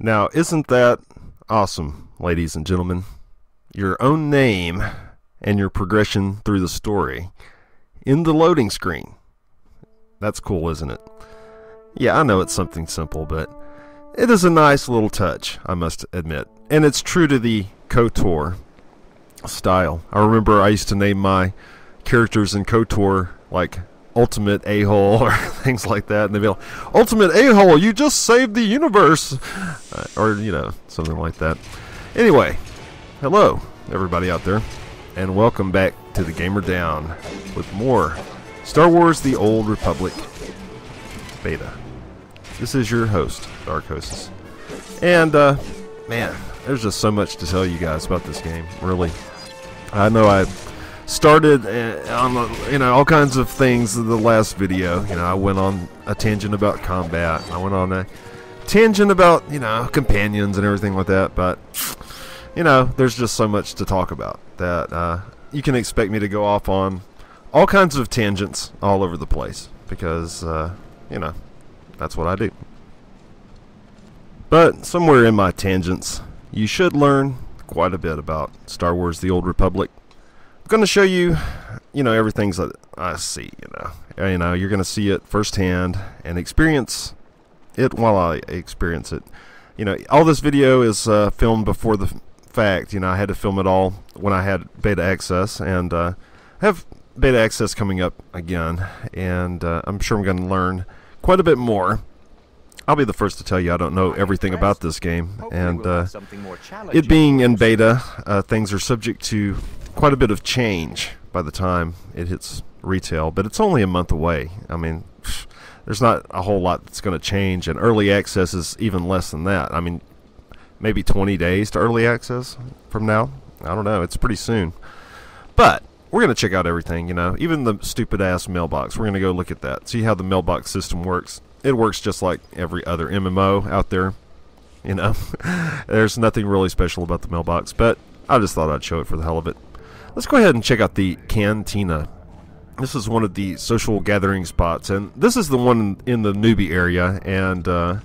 Now, isn't that awesome, ladies and gentlemen? Your own name and your progression through the story in the loading screen. That's cool, isn't it? Yeah, I know it's something simple, but it is a nice little touch, I must admit. And it's true to the KOTOR style. I remember I used to name my characters in KOTOR like Ultimate A-hole or things like that, and they'd be like, Ultimate A-hole, you just saved the universe, or you know, something like that. Anyway, hello everybody out there, and welcome back to the Gamer Down with more Star Wars: The Old Republic beta. This is your host, Darkhosis, and man, there's just so much to tell you guys about this game. Really, I know I started on all kinds of things in the last video. I went on a tangent about combat. I went on a tangent about companions and everything like that. But there's just so much to talk about that you can expect me to go off on all kinds of tangents all over the place because that's what I do. But somewhere in my tangents, you should learn quite a bit about Star Wars: The Old Republic. I'm going to show you, everything that I see, you're going to see it firsthand and experience it while I experience it. All this video is filmed before the fact. I had to film it all when I had beta access, and have beta access coming up again, and I'm sure I'm going to learn quite a bit more. I'll be the first to tell you I don't know everything about this game, and it being in beta, things are subject to quite a bit of change by the time it hits retail, but it's only a month away. I mean, there's not a whole lot that's going to change, and early access is even less than that. I mean, maybe 20 days to early access from now. I don't know. It's pretty soon. But we're going to check out everything, even the stupid-ass mailbox. We're going to go look at that, see how the mailbox system works. It works just like every other MMO out there. There's nothing really special about the mailbox, but I just thought I'd show it for the hell of it. Let's go ahead and check out the Cantina. This is one of the social gathering spots, and this is the one in the newbie area, and I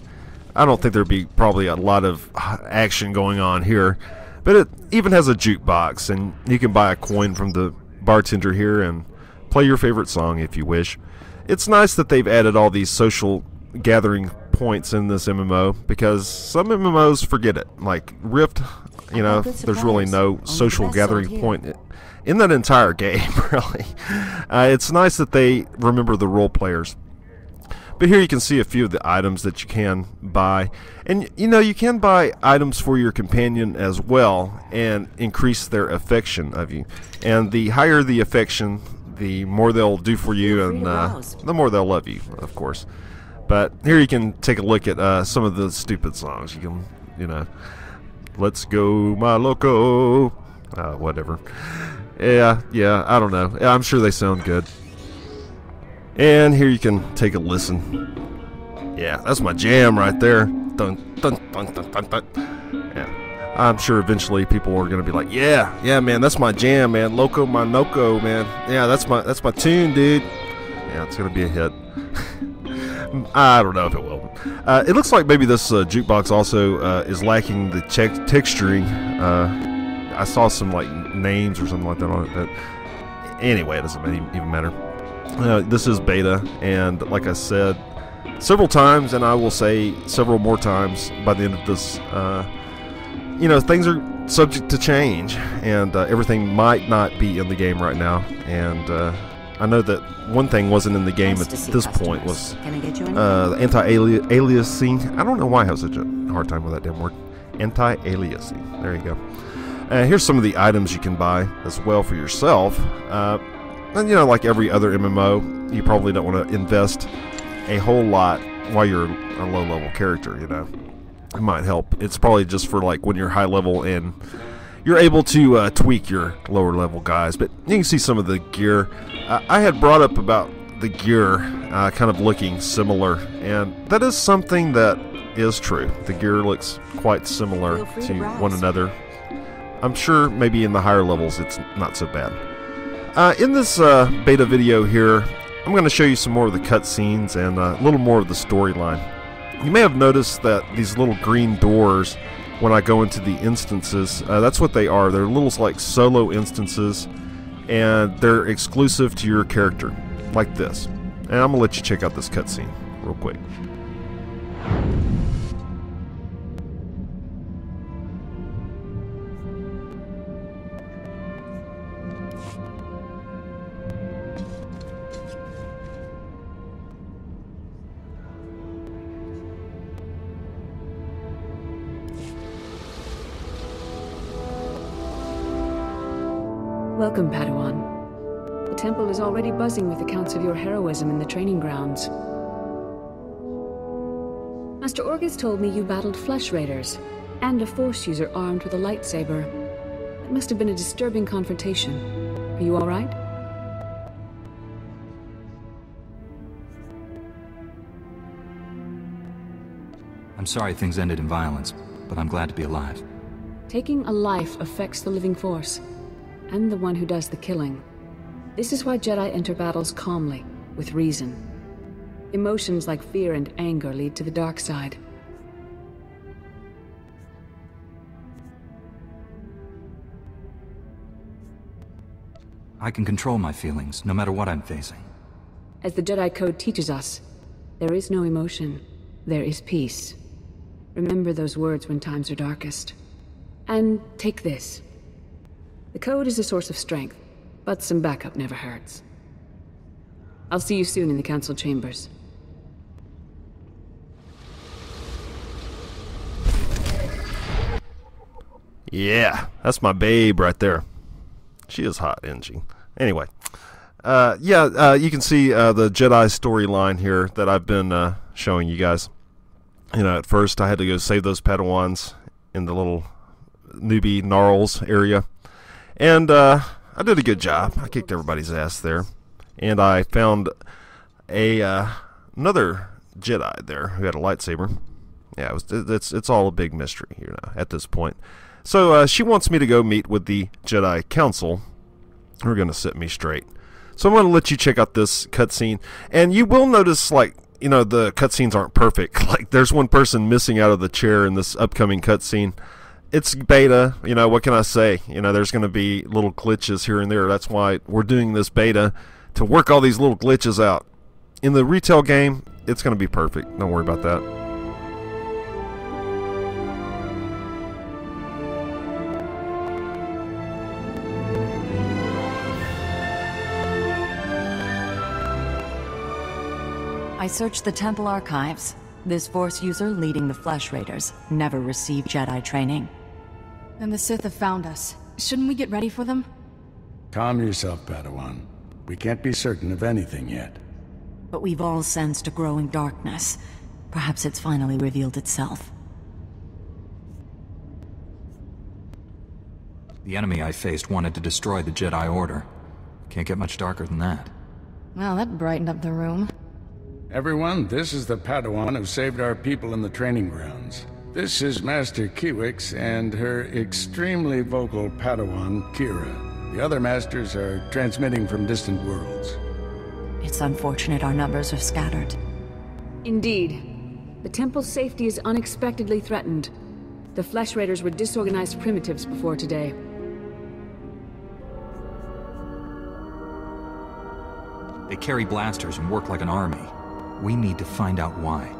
don't think there'd be probably a lot of action going on here, but it even has a jukebox, and you can buy a coin from the bartender here and play your favorite song if you wish. It's nice that they've added all these social gathering points in this MMO, because some MMOs forget it. Like Rift, there's really no social gathering point in that entire game, really. It's nice that they remember the role players. But here you can see a few of the items that you can buy. And, you can buy items for your companion as well and increase their affection of you. And the higher the affection, the more they'll do for you, and the more they'll love you, of course. But here you can take a look at some of the stupid songs. You can, Let's Go My Loco, whatever. Yeah, I don't know. I'm sure they sound good. And here you can take a listen. Yeah, that's my jam right there. Dun, dun, dun, dun, dun, dun. Yeah, I'm sure eventually people are gonna be like, yeah, man, that's my jam, man. Loco my Noco, man. Yeah, that's my tune, dude. Yeah, it's gonna be a hit. I don't know if it will. It looks like maybe this jukebox also is lacking the texturing. I saw some like names or something like that on it, but anyway, it doesn't even matter. This is beta, and like I said several times, and I will say several more times by the end of this, things are subject to change, and everything might not be in the game right now. And I know that one thing wasn't in the game at this point was anti-aliasing. I don't know why I have such a hard time with that damn word. Anti-aliasing. There you go. Here's some of the items you can buy as well for yourself. And like every other MMO, you probably don't want to invest a whole lot while you're a low-level character. It might help. It's probably just for like when you're high level and you're able to tweak your lower level guys. But you can see some of the gear. I had brought up about the gear kind of looking similar, and that is something that is true. The gear looks quite similar to one another. I'm sure maybe in the higher levels it's not so bad. In this beta video here, I'm going to show you some more of the cutscenes and a little more of the storyline. You may have noticed that these little green doors, when I go into the instances, that's what they are. They're little like solo instances, and they're exclusive to your character, like this. And I'm going to let you check out this cutscene real quick. Welcome, Padawan. The temple is already buzzing with accounts of your heroism in the training grounds. Master Orgus told me you battled flesh raiders, and a Force user armed with a lightsaber. It must have been a disturbing confrontation. Are you all right? I'm sorry things ended in violence, but I'm glad to be alive. Taking a life affects the living Force, and the one who does the killing. This is why Jedi enter battles calmly, with reason. Emotions like fear and anger lead to the dark side. I can control my feelings, no matter what I'm facing. As the Jedi Code teaches us, there is no emotion, there is peace. Remember those words when times are darkest. And take this. The Code is a source of strength, but some backup never hurts. I'll see you soon in the Council Chambers. Yeah, that's my babe right there. She is hot, isn't she? Anyway, you can see the Jedi Storyline here that I've been showing you guys. You know, at first I had to go save those Padawans in the little newbie gnarls area. And I did a good job. I kicked everybody's ass there. And I found another Jedi there who had a lightsaber. Yeah, it's all a big mystery, you know, at this point. So she wants me to go meet with the Jedi Council. Who are going to set me straight. So I'm going to let you check out this cutscene. And you will notice, like, you know, the cutscenes aren't perfect. Like, there's one person missing out of the chair in this upcoming cutscene. It's beta, you know, what can I say? You know, there's going to be little glitches here and there. That's why we're doing this beta, to work all these little glitches out. In the retail game, it's going to be perfect. Don't worry about that. I searched the temple archives. This Force user leading the Flesh Raiders never received Jedi training. Then the Sith have found us. Shouldn't we get ready for them? Calm yourself, Padawan. We can't be certain of anything yet. But we've all sensed a growing darkness. Perhaps it's finally revealed itself. The enemy I faced wanted to destroy the Jedi Order. Can't get much darker than that. Well, that brightened up the room. Everyone, this is the Padawan who saved our people in the training grounds. This is Master Kiwix and her extremely vocal Padawan, Kira. The other masters are transmitting from distant worlds. It's unfortunate our numbers are scattered. Indeed. The temple's safety is unexpectedly threatened. The Flesh Raiders were disorganized primitives before today. They carry blasters and work like an army. We need to find out why.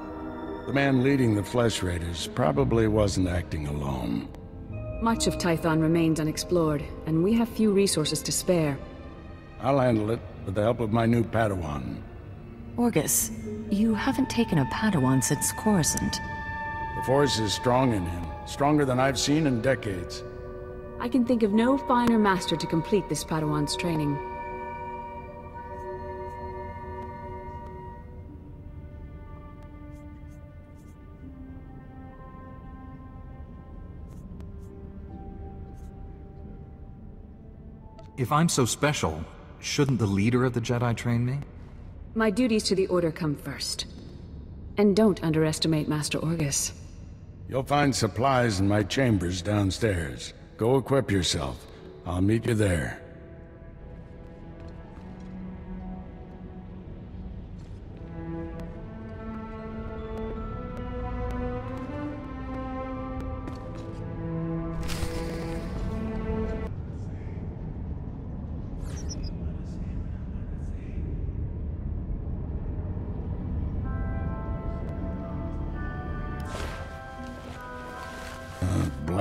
The man leading the Flesh Raiders probably wasn't acting alone. Much of Tython remains unexplored, and we have few resources to spare. I'll handle it with the help of my new Padawan. Orgus, you haven't taken a Padawan since Coruscant. The Force is strong in him, stronger than I've seen in decades. I can think of no finer master to complete this Padawan's training. If I'm so special, shouldn't the leader of the Jedi train me? My duties to the Order come first. And don't underestimate Master Orgus. You'll find supplies in my chambers downstairs. Go equip yourself. I'll meet you there.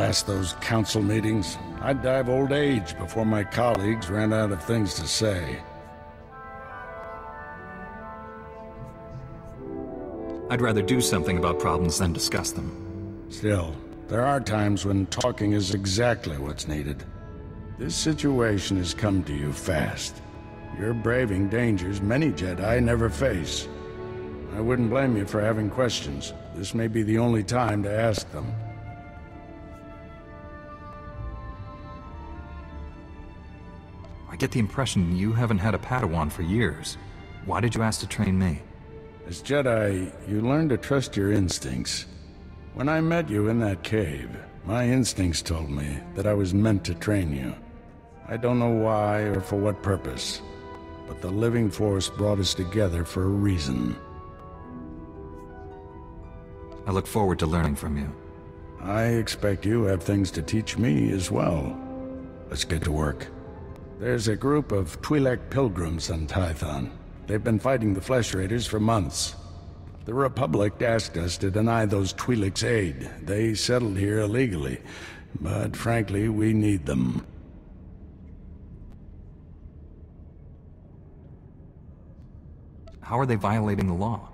last those council meetings. I'd die of old age before my colleagues ran out of things to say. I'd rather do something about problems than discuss them. Still, there are times when talking is exactly what's needed. This situation has come to you fast. You're braving dangers many Jedi never face. I wouldn't blame you for having questions. This may be the only time to ask them. I get the impression you haven't had a Padawan for years. Why did you ask to train me? As Jedi, you learn to trust your instincts. When I met you in that cave, my instincts told me that I was meant to train you. I don't know why or for what purpose, but the living force brought us together for a reason. I look forward to learning from you. I expect you have things to teach me as well. Let's get to work. There's a group of Twi'lek pilgrims on Tython. They've been fighting the Flesh Raiders for months. The Republic asked us to deny those Twi'leks aid. They settled here illegally, but frankly, we need them. How are they violating the law?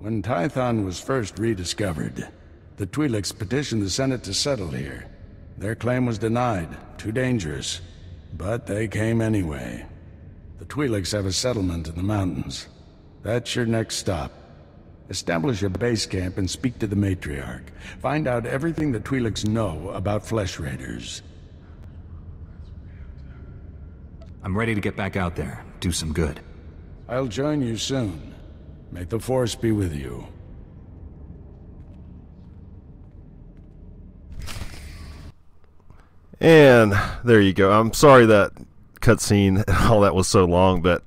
When Tython was first rediscovered, the Twi'leks petitioned the Senate to settle here. Their claim was denied, too dangerous, but they came anyway. The Twi'leks have a settlement in the mountains. That's your next stop. Establish a base camp and speak to the Matriarch. Find out everything the Twi'leks know about Flesh Raiders. I'm ready to get back out there, do some good. I'll join you soon. May the Force be with you. And there you go. I'm sorry that cutscene and all that was so long, but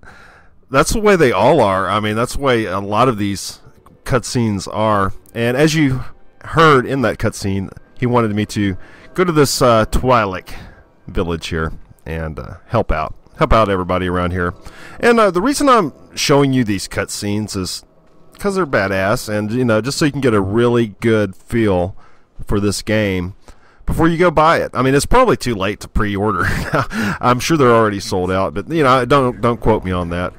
that's the way they all are. I mean, that's the way a lot of these cutscenes are. And as you heard in that cutscene, he wanted me to go to this Twilight Village here and help out everybody around here. And the reason I'm showing you these cutscenes is because they're badass, and just so you can get a really good feel for this game before you go buy it. I mean, it's probably too late to pre-order. I'm sure they're already sold out, but don't quote me on that.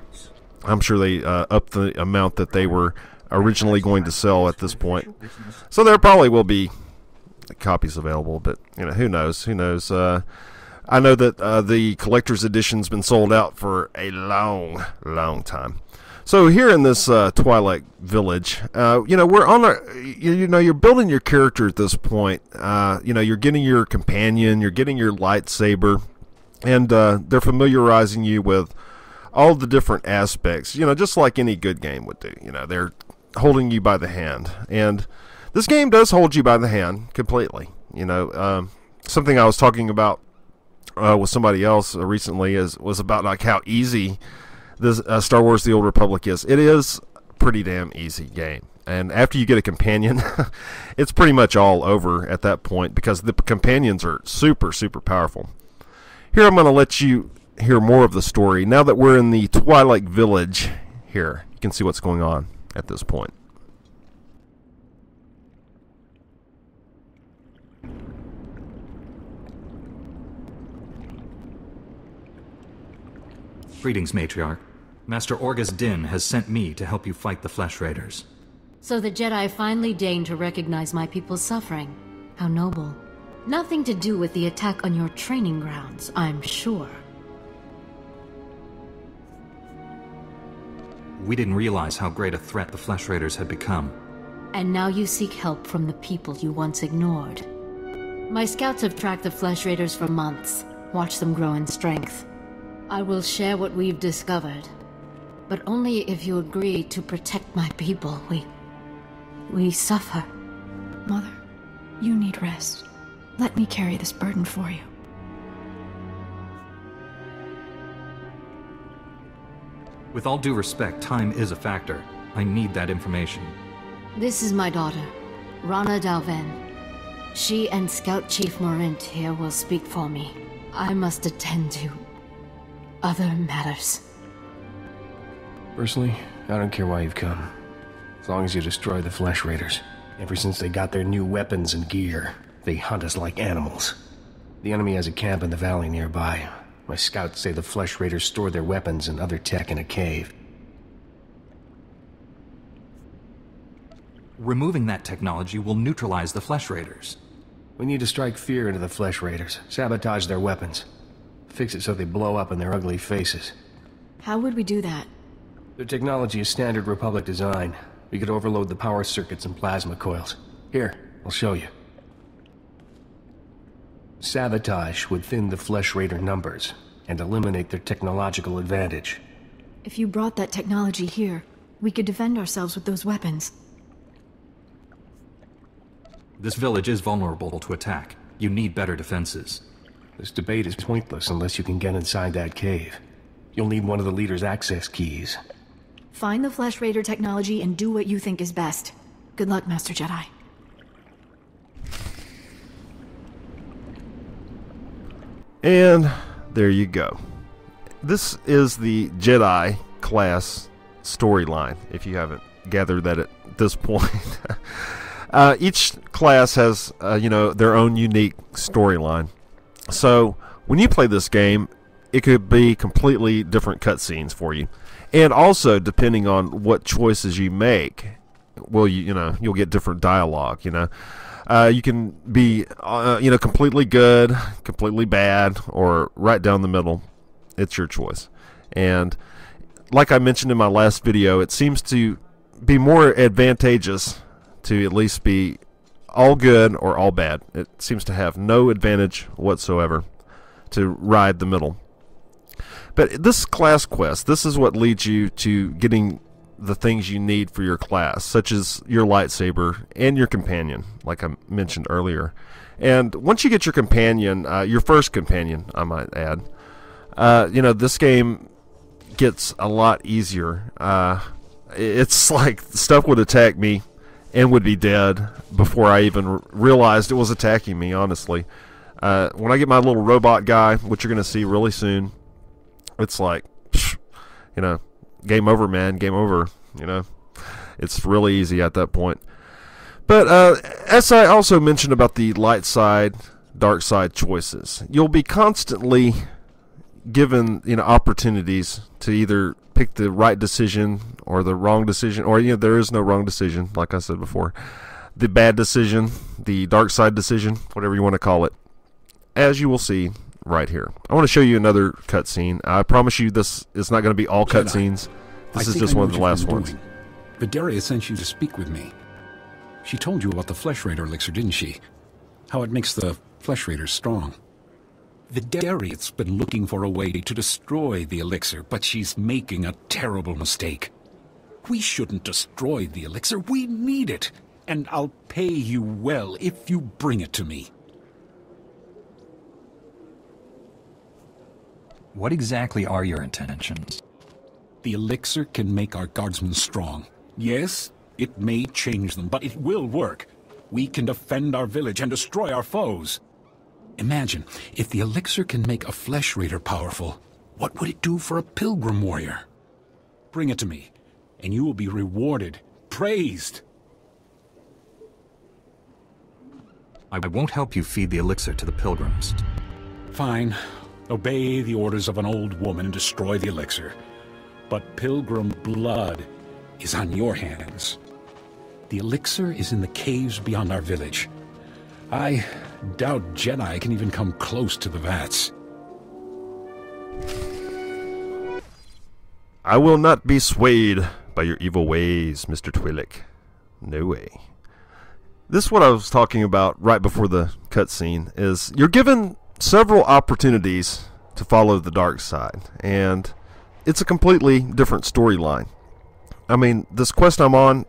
I'm sure they upped the amount that they were originally going to sell at this point. So there probably will be copies available, but who knows? I know that the collector's edition's been sold out for a long time. So here in this Twilight Village, we're on you're building your character at this point. You're getting your companion, you're getting your lightsaber, and they're familiarizing you with all the different aspects, just like any good game would do. They're holding you by the hand, and this game does hold you by the hand completely. Something I was talking about with somebody else recently was about like how easy this Star Wars The Old Republic is. It is a pretty damn easy game, and after you get a companion it's pretty much all over at that point, because the companions are super powerful. Here I'm going to let you hear more of the story now that we're in the Twilight Village. Here you can see what's going on at this point. Greetings, Matriarch. Master Orgus Din has sent me to help you fight the Flesh Raiders. So the Jedi finally deigned to recognize my people's suffering. How noble. Nothing to do with the attack on your training grounds, I'm sure. We didn't realize how great a threat the Flesh Raiders had become. And now you seek help from the people you once ignored. My scouts have tracked the Flesh Raiders for months, watched them grow in strength. I will share what we've discovered, but only if you agree to protect my people. We suffer. Mother, you need rest. Let me carry this burden for you. With all due respect, time is a factor. I need that information. This is my daughter, Rana Dalven. She and Scout Chief Morint here will speak for me. I must attend to other matters. Personally, I don't care why you've come. As long as you destroy the Flesh Raiders. Ever since they got their new weapons and gear. They hunt us like animals. The enemy has a camp in the valley nearby. My scouts say the Flesh Raiders store their weapons and other tech in a cave. Removing that technology will neutralize the Flesh Raiders. We need to strike fear into the Flesh Raiders, sabotage their weapons. Fix it so they blow up in their ugly faces. How would we do that? Their technology is standard Republic design. We could overload the power circuits and plasma coils. Here, I'll show you. Sabotage would thin the Flesh Raider numbers and eliminate their technological advantage. If you brought that technology here, we could defend ourselves with those weapons. This village is vulnerable to attack. You need better defenses. This debate is pointless unless you can get inside that cave. You'll need one of the leader's access keys. Find the Flesh Raider technology and do what you think is best. Good luck, Master Jedi. And there you go. This is the Jedi class storyline, if you haven't gathered that at this point. Each class has, their own unique storyline. So when you play this game, it could be completely different cutscenes for you. And also, depending on what choices you make, well, you'll get different dialogue, you can be, completely good, completely bad, or right down the middle. It's your choice. And like I mentioned in my last video, it seems to be more advantageous to at least be all good or all bad. It seems to have no advantage whatsoever to ride the middle. But this class quest, this is what leads you to getting the things you need for your class, such as your lightsaber and your companion, like I mentioned earlier. And once you get your companion, your first companion, I might add, this game gets a lot easier. It's like stuff would attack me and would be dead before I even realized it was attacking me, honestly. When I get my little robot guy, which you're going to see really soon, it's like, game over, man, game over, It's really easy at that point. But as I also mentioned about the light side, dark side choices, you'll be constantly given, opportunities to either pick the right decision or the wrong decision, or, there is no wrong decision, like I said before. The bad decision, the dark side decision, whatever you want to call it, as you will see right here. I want to show you another cutscene. I promise you this is not going to be all cutscenes. This is just one of the last ones. Vidaria sent you to speak with me. She told you about the Flesh Raider elixir, didn't she? How it makes the Flesh Raiders strong. Vidaria's been looking for a way to destroy the elixir, but she's making a terrible mistake. We shouldn't destroy the elixir. We need it. And I'll pay you well if you bring it to me. What exactly are your intentions? The elixir can make our guardsmen strong. Yes, it may change them, but it will work. We can defend our village and destroy our foes. Imagine, if the elixir can make a Flesh Raider powerful, what would it do for a pilgrim warrior? Bring it to me, and you will be rewarded, praised. I won't help you feed the elixir to the pilgrims. Fine. Obey the orders of an old woman and destroy the elixir. But pilgrim blood is on your hands. The elixir is in the caves beyond our village. I doubt Jedi can even come close to the vats. I will not be swayed by your evil ways, Mr. Twi'lek. No way. This is what I was talking about right before the cutscene, is you're given several opportunities to follow the dark side, and it's a completely different storyline. I mean, this quest I'm on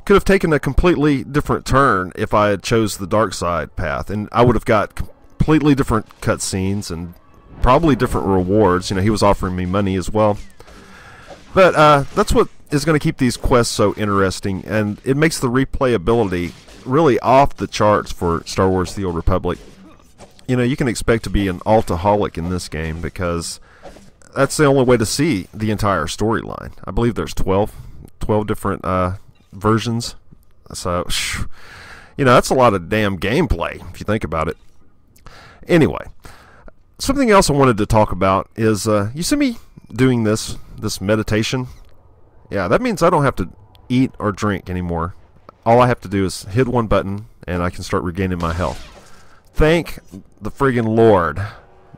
could have taken a completely different turn if I had chose the dark side path, and I would have got completely different cutscenes and probably different rewards. He was offering me money as well. But that's what is going to keep these quests so interesting, and it makes the replayability really off the charts for Star Wars The Old Republic. You can expect to be an altaholic in this game, because that's the only way to see the entire storyline. I believe there's 12 different versions. So You know, that's a lot of damn gameplay, if you think about it. Anyway, something else I wanted to talk about is, you see me doing this meditation? Yeah, that means I don't have to eat or drink anymore. All I have to do is hit one button, and I can start regaining my health. Thank the friggin' Lord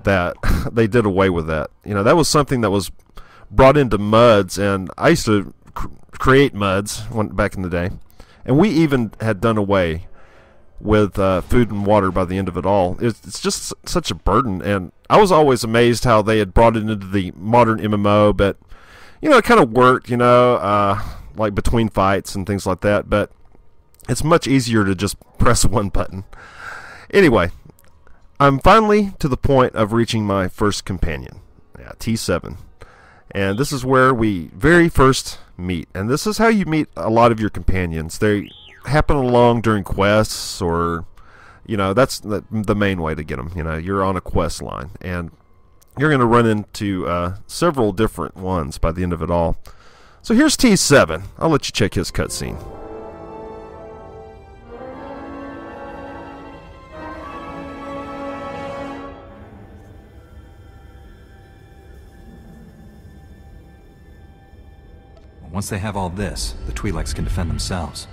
that they did away with that. You know, that was something that was brought into MUDs, and I used to create MUDs back in the day. And we even had done away with food and water by the end of it all. It's just such a burden, and I was always amazed how they had brought it into the modern MMO, but, you know, it kind of worked, you know, like between fights and things like that, but it's much easier to just press one button. Anyway, I'm finally to the point of reaching my first companion, T7. And this is where we very first meet. And this is how you meet a lot of your companions. They happen along during quests, or, you know, that's the main way to get them. You know, you're on a quest line, and you're going to run into several different ones by the end of it all. So here's T7. I'll let you check his cutscene. Once they have all this, the Twi'leks can defend themselves.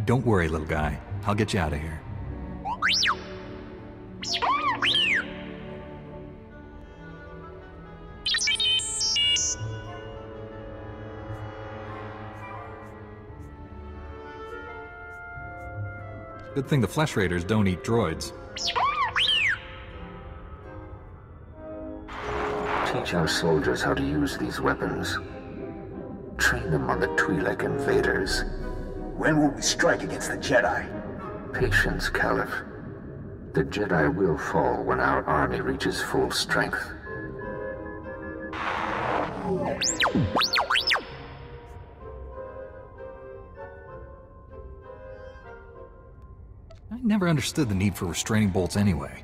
Don't worry, little guy. I'll get you out of here. Good thing the Flesh Raiders don't eat droids. Teach our soldiers how to use these weapons. Train them on the Twi'lek invaders. When will we strike against the Jedi? Patience, Caliph. The Jedi will fall when our army reaches full strength. I never understood the need for restraining bolts anyway.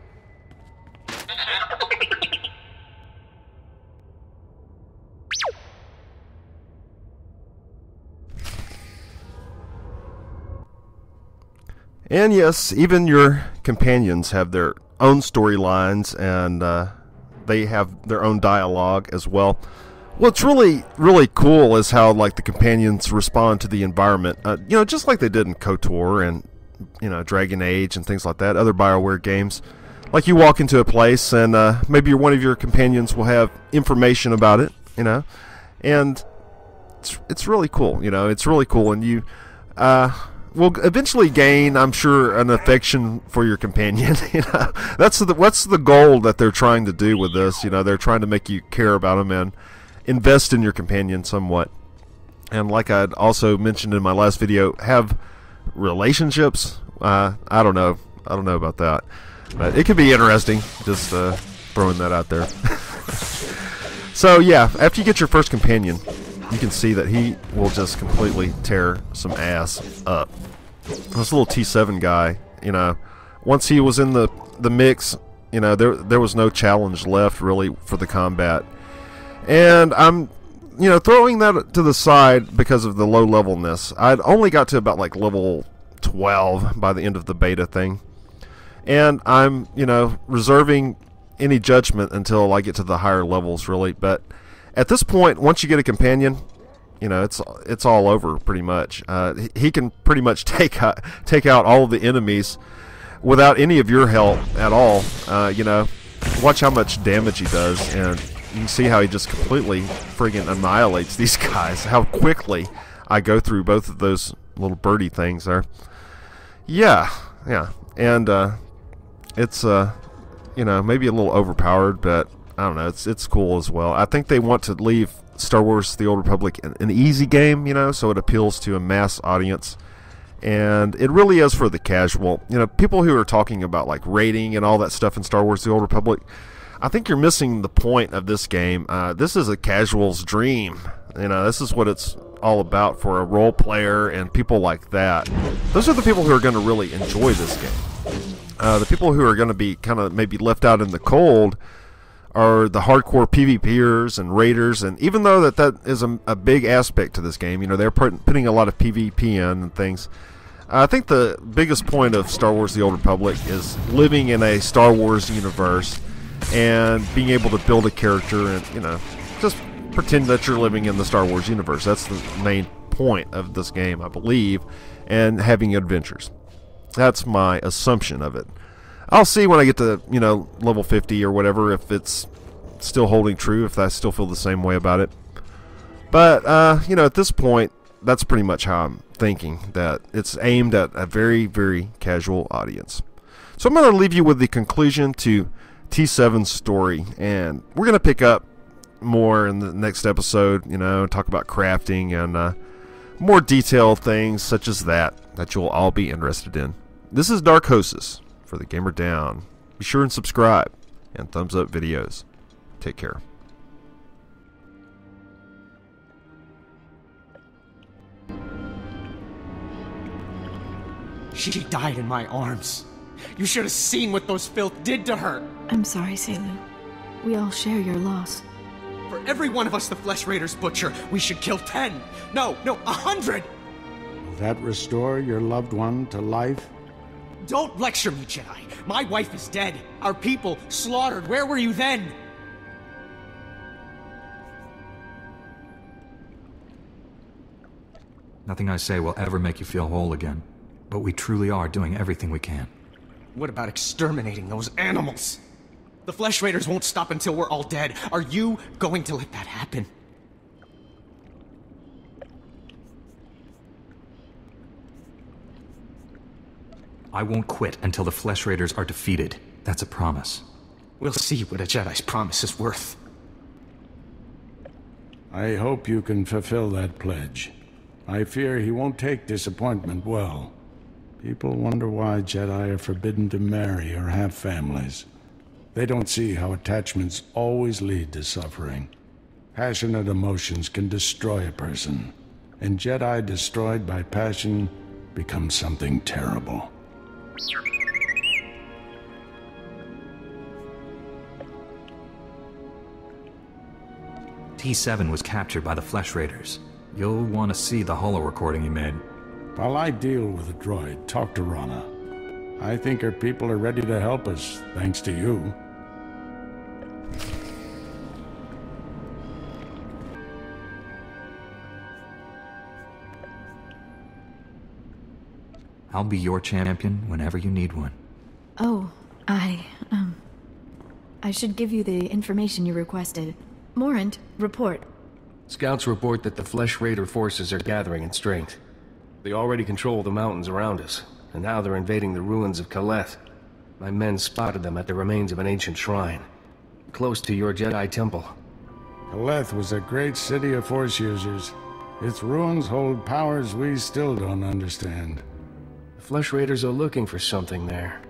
And yes, even your companions have their own storylines, and they have their own dialogue as well. What's really, really cool is how, like, the companions respond to the environment. You know, just like they did in KOTOR and, you know, Dragon Age and things like that, other BioWare games. Like, you walk into a place, and maybe one of your companions will have information about it, you know, and it's really cool, you know, it's really cool, and you will eventually gain, I'm sure, an affection for your companion. You know, what's the goal that they're trying to do with this. You know, they're trying to make you care about them and invest in your companion somewhat. And like I'd also mentioned in my last video, have relationships. I don't know about that, but it could be interesting. Just throwing that out there. So yeah, after you get your first companion, you can see that he will just completely tear some ass up. This little T7 guy, you know, once he was in the mix, you know, there was no challenge left really for the combat. And I'm, you know, throwing that to the side because of the low levelness. I'd only got to about like level 12 by the end of the beta thing. And I'm, you know, reserving any judgment until I get to the higher levels really, but at this point, once you get a companion, you know, it's all over pretty much. He can pretty much take out all of the enemies without any of your help at all. You know, watch how much damage he does, and you can see how he just completely friggin' annihilates these guys. How quickly I go through both of those little birdie things there. Yeah, and it's you know, maybe a little overpowered, but I don't know, it's cool as well. I think they want to leave Star Wars The Old Republic an easy game, you know, so it appeals to a mass audience. And it really is for the casual. You know, people who are talking about like rating and all that stuff in Star Wars The Old Republic, I think you're missing the point of this game. This is a casual's dream. You know, this is what it's all about for a role player and people like that. Those are the people who are going to really enjoy this game. The people who are going to be kind of maybe left out in the cold are the hardcore PvPers and raiders, and even though that is a big aspect to this game, you know, they're putting a lot of PvP in and things. I think the biggest point of Star Wars The Old Republic is living in a Star Wars universe and being able to build a character and, you know, just pretend that you're living in the Star Wars universe. That's the main point of this game, I believe, and having adventures. That's my assumption of it. I'll see when I get to, you know, level 50 or whatever, if it's still holding true, if I still feel the same way about it. But, you know, at this point, that's pretty much how I'm thinking, that it's aimed at a very, very casual audience. So I'm going to leave you with the conclusion to T7's story, and we're going to pick up more in the next episode, you know, talk about crafting and more detailed things such as that you'll all be interested in. This is Darkhosis for the Gamer Down. Be sure and subscribe and thumbs up videos. Take care. She died in my arms. You should have seen what those filth did to her. I'm sorry, Selu. We all share your loss. For every one of us the Flesh Raiders butcher, we should kill 10. No, 100! Will that restore your loved one to life? Don't lecture me, Jedi. My wife is dead. Our people slaughtered. Where were you then? Nothing I say will ever make you feel whole again. But we truly are doing everything we can. What about exterminating those animals? The Flesh Raiders won't stop until we're all dead. Are you going to let that happen? I won't quit until the Flesh Raiders are defeated. That's a promise. We'll see what a Jedi's promise is worth. I hope you can fulfill that pledge. I fear he won't take disappointment well. People wonder why Jedi are forbidden to marry or have families. They don't see how attachments always lead to suffering. Passionate emotions can destroy a person, and Jedi destroyed by passion become something terrible. T7 was captured by the Flesh Raiders. You'll want to see the holo recording he made. While I deal with the droid, talk to Rana. I think her people are ready to help us, thanks to you. I'll be your champion whenever you need one. Oh, I should give you the information you requested. Morant, report. Scouts report that the Flesh Raider forces are gathering in strength. They already control the mountains around us, and now they're invading the ruins of Kaleth. My men spotted them at the remains of an ancient shrine, close to your Jedi temple. Kaleth was a great city of Force users. Its ruins hold powers we still don't understand. The Flesh Raiders are looking for something there.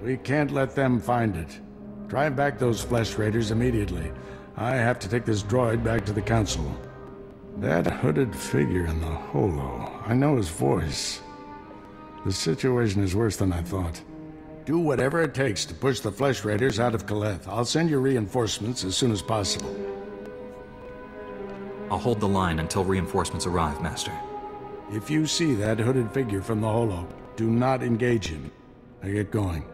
We can't let them find it. Drive back those Flesh Raiders immediately. I have to take this droid back to the Council. That hooded figure in the holo, I know his voice. The situation is worse than I thought. Do whatever it takes to push the Flesh Raiders out of Kaleth. I'll send you reinforcements as soon as possible. I'll hold the line until reinforcements arrive, Master. If you see that hooded figure from the holo, do not engage him. Now get going.